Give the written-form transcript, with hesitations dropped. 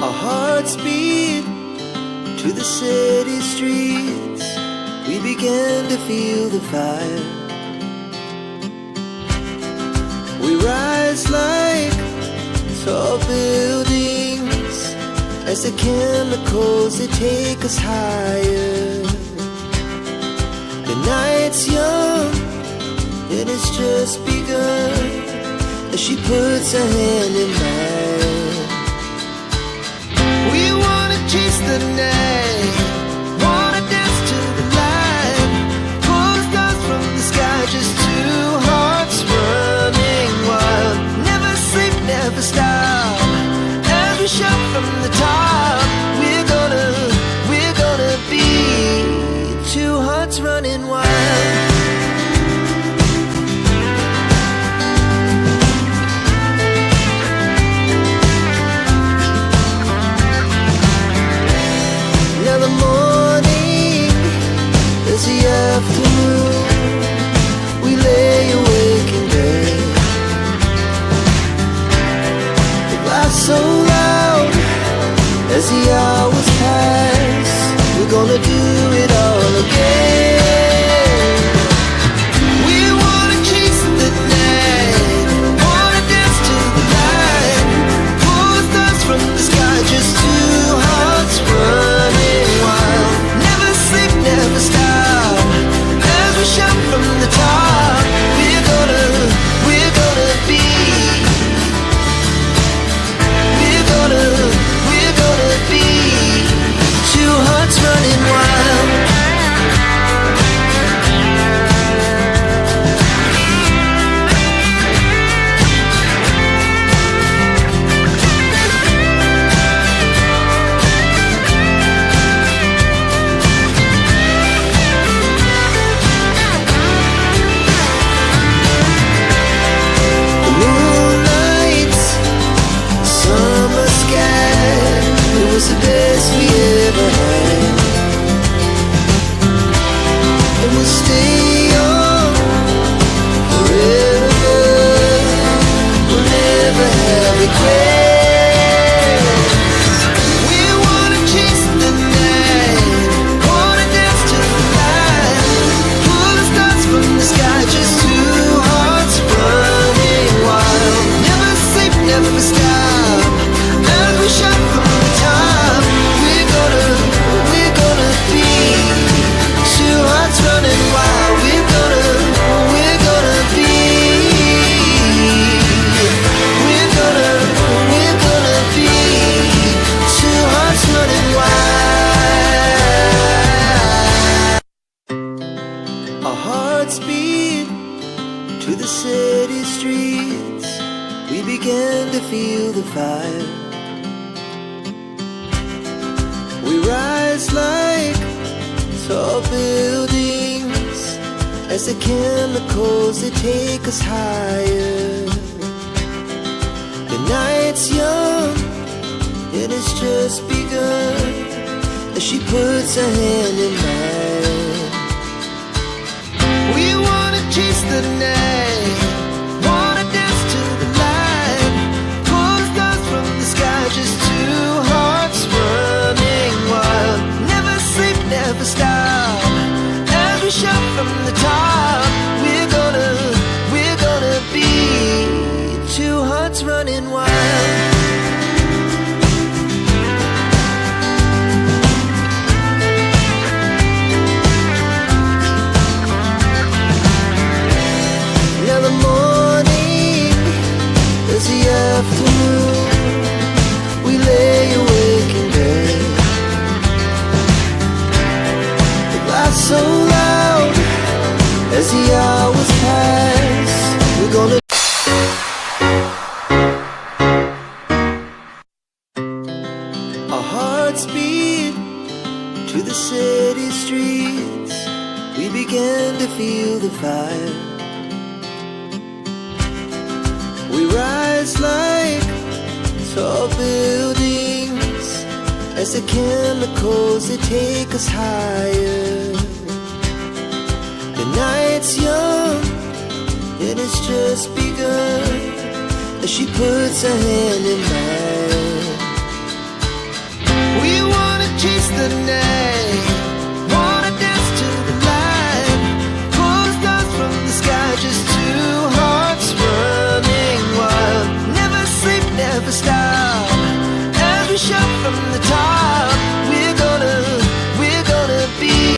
Our hearts beat to the city streets. We began to feel the fire. We rise like tall buildings as the chemicals, they take us higher. The night's young and it's just begun as she puts her hand in mine. We wanna chase the night, wanna dance to the light, pull the stars from the sky, just two hearts running wild. Never sleep, never stop, as we shout from the top. We're gonna be two hearts running wild. The afternoon, we lay awake in bed. It laughs so loud as the hours pass. We're gonna do it all again. We wanna chase the night, wanna dance to the light, pull the stars from the sky, just two hearts running wild. Never sleep, never stop, shout from the top. We're gonna be, we're gonna be two hearts running wild. The best we ever had, and we'll stay on forever. We'll never have regrets. We wanna chase the night, wanna dance to the light, pull the stars from the sky, just two hearts running wild. Never sleep, never stop, as we shout from the top. We're gonna be two hearts running wild. We're gonna be, we're gonna be two hearts running wild. Our hearts beat to the city streets. We began to feel the fire. We rise like tall buildings as the chemicals, they take us higher. The night's young and it's just begun as she puts her hand in mine. We wanna chase the night, wanna dance to the light, pull the stars from the sky, just two hearts running wild. Never sleep, never stop, as we shout from the top. We're gonna be two hearts running wild. Now the morning is the afternoon, we lay awake in bed. So loud as the hours pass. We're gonna our hearts beat to the city streets. We began to feel the fire. We rise like tall buildings as the chemicals, they take us higher. The night's young it has just begun as she puts her hand in mine. We wanna chase the night, wanna dance to the light, pull stars from the sky, just two hearts running wild. Never sleep, never stop, as we shout from the top.